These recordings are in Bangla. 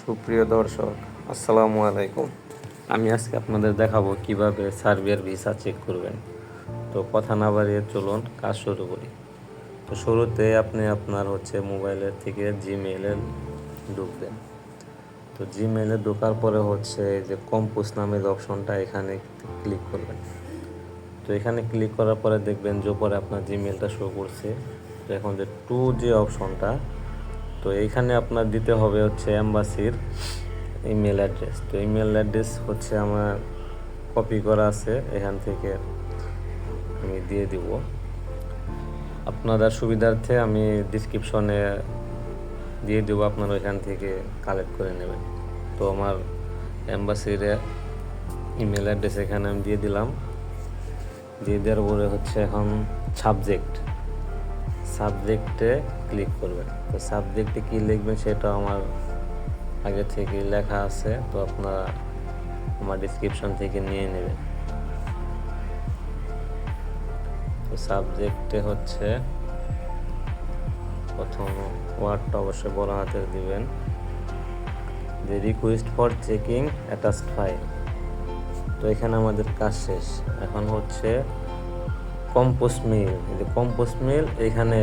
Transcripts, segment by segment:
সুপ্রিয় দর্শক, আসসালামু আলাইকুম। আমি আজকে আপনাদের দেখাবো কিভাবে সার্বিয়ার ভিসা চেক করবেন। তো কথা না বাড়িয়ে চলুন কাজ শুরু করি। তো শুরুতে আপনি আপনার মোবাইলের থেকে জিমেইলে ঢুকবেন। তো জিমেইলে ঢোকার পরে এই যে কম্পোজ নামের অপশনটা, এখানে ক্লিক করবেন। তো এখানে ক্লিক করার পরে দেখবেন যে পরে আপনার জিমেইলটা শো করছে। তো এখন যে যে অপশনটা, তো এইখানে আপনার দিতে হবে এম্বাসির ইমেল অ্যাড্রেস। তো ইমেল অ্যাড্রেস আমার কপি করা আছে, এখান থেকে আমি দিয়ে দিব। আপনাদের সুবিধার্থে আমি ডিসক্রিপশনে দিয়ে দেব, আপনারা ওইখান থেকে কালেক্ট করে নেবেন। তো আমার এম্বাসির ইমেল অ্যাড্রেস এখানে আমি দিয়ে দিলাম। দিয়ে দেওয়ার পরে এখন সাবজেক্টে ক্লিক করবেন। তো সাবজেক্টে কী লিখবেন সেটা আমার আগে থেকে লেখা আছে, তো আপনারা আমার ডিসক্রিপশন থেকে নিয়ে নেবেন। তো সাবজেক্টে প্রথম ওয়ার্ডটা অবশ্যই বড় হাতের দিবেন, যে request for checking attached file. তো এখানে আমাদের কাজ শেষ। এখন কম্পোজ মেইল, এই যে কম্পোজ মেইল এখানে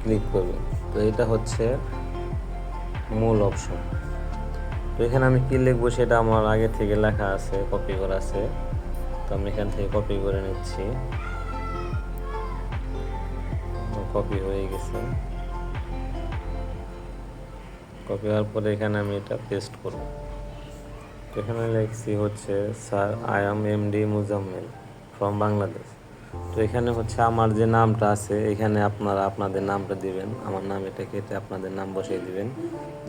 ক্লিক করবেন। তো এটা মূল অপশন। তো এখানে আমি কী লিখবো সেটা আমার আগে থেকে লেখা আছে, কপি করা আছে। তো আমি এখান থেকে কপি করে নিচ্ছি। কপি হয়ে গেছে। কপি হওয়ার পরে এখানে আমি এটা পেস্ট করব। এখানে লিখছি sir, I am MD Muzammel from Bangladesh. তো এখানে আমার যে নামটা আছে, এখানে আপনারা আপনাদের নামটা দিবেন। আমার নাম এটা কেটে আপনাদের নাম বসিয়ে দিবেন,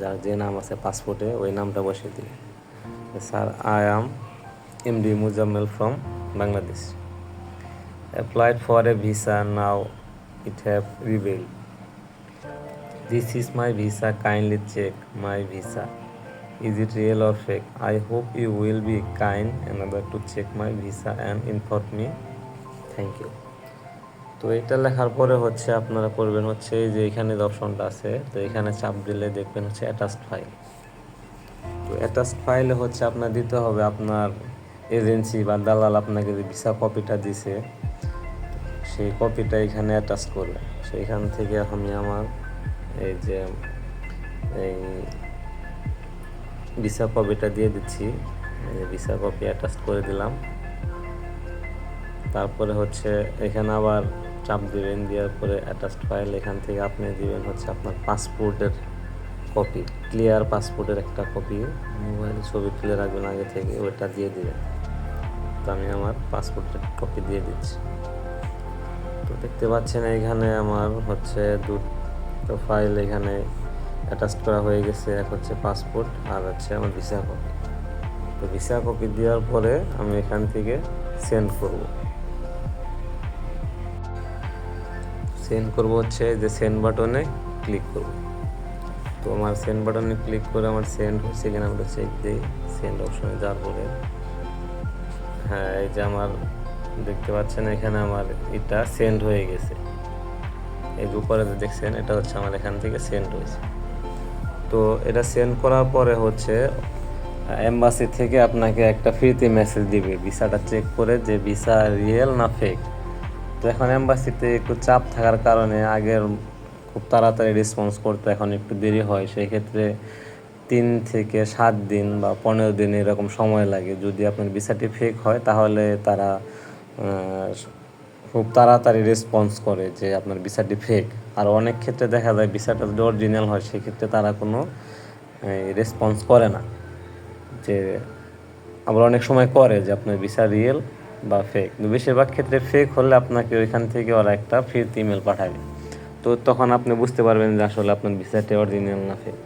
যার যে নাম আছে পাসপোর্টে ওই নামটা বসিয়ে দিবেন। Sir, I am MD Muzammel from Bangladesh, applied for a visa, now it have revealed. This is my visa, kindly check my visa. Is it real or fake? I hope you will be kind enough to check my visa and inform me. Thank you. তো এটা লেখার পরে আপনারা করবেন এই যে এখানে অপশনটা আছে, তো এখানে চাপ দিলে দেখবেন অ্যাটাচড ফাইল। তো অ্যাটাচড ফাইলে আপনার দিতে হবে আপনার এজেন্সি বা দালাল আপনাকে যে ভিসা কপিটা দিছে সেই কপিটা এখানে অ্যাটাচ করবে। সেইখান থেকে আমি আমার এই ভিসা কপিটা দিয়ে দিচ্ছি। ভিসা কপি অ্যাটাচ করে দিলাম। তারপরে এখানে আবার চাপ দিবেন, দেওয়ার পরে অ্যাটাচড ফাইল, এখান থেকে আপনি দিবেন আপনার পাসপোর্টের কপি, ক্লিয়ার পাসপোর্টের একটা কপি, মোবাইলে ছবি তুলে রাখবেন আগে থেকে, ওইটা দিয়ে দিবেন। তো আমি আমার পাসপোর্টের কপি দিয়ে দিচ্ছি। তো দেখতে পাচ্ছেন এখানে আমার দুটো ফাইল এখানে অ্যাটাচ করা হয়ে গেছে। এক পাসপোর্ট আর আমার ভিসা কপি। তো ভিসা কপি দেওয়ার পরে আমি এখান থেকে সেন্ড করব যে সেন্ড বাটনে ক্লিক করব। তো আমার সেন্ড বাটনে ক্লিক করে আমার সেন্ড হচ্ছে কিনা আমরা চেক দিই। সেন্ড অপশনে যাওয়ার পরে হ্যাঁ, এই যে আমার দেখতে পাচ্ছেন এখানে আমার এটা সেন্ড হয়ে গেছে। এই যে উপরে দেখছেন এটা আমার এখান থেকে সেন্ড হয়েছে। তো এটা সেন্ড করার পরে এম্বাসি থেকে আপনাকে একটা ফ্রিতে মেসেজ দিবে ভিসাটা চেক করে, যে ভিসা রিয়েল না ফেক। তো এখন এম্বাসিতে একটু চাপ থাকার কারণে আগের খুব তাড়াতাড়ি রেসপন্স করতে এখন একটু দেরি হয়। সেই ক্ষেত্রে 3 থেকে 7 দিন বা 15 দিন এরকম সময় লাগে। যদি আপনার ভিসাটি ফেক হয় তাহলে তারা খুব তাড়াতাড়ি রেসপন্স করে যে আপনার ভিসাটি ফেক। আর অনেক ক্ষেত্রে দেখা যায় ভিসাটা যদি অরিজিনাল হয় সেক্ষেত্রে তারা কোনো রেসপন্স করে না। যে আবার অনেক সময় করে যে আপনার ভিসা রিয়েল বা ফেক, কিন্তু বেশিরভাগ ক্ষেত্রে ফেক হলে আপনাকে ওইখান থেকে ওরা একটা ফ্রিতে ইমেল পাঠাবে। তো তখন আপনি বুঝতে পারবেন যে আসলে আপনার ভিসাটি অরিজিনাল না ফেক।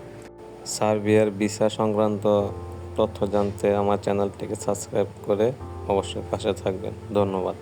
সার্বিয়ার ভিসা সংক্রান্ত তথ্য জানতে আমার চ্যানেলটিকে সাবস্ক্রাইব করে অবশ্যই পাশে থাকবেন। ধন্যবাদ।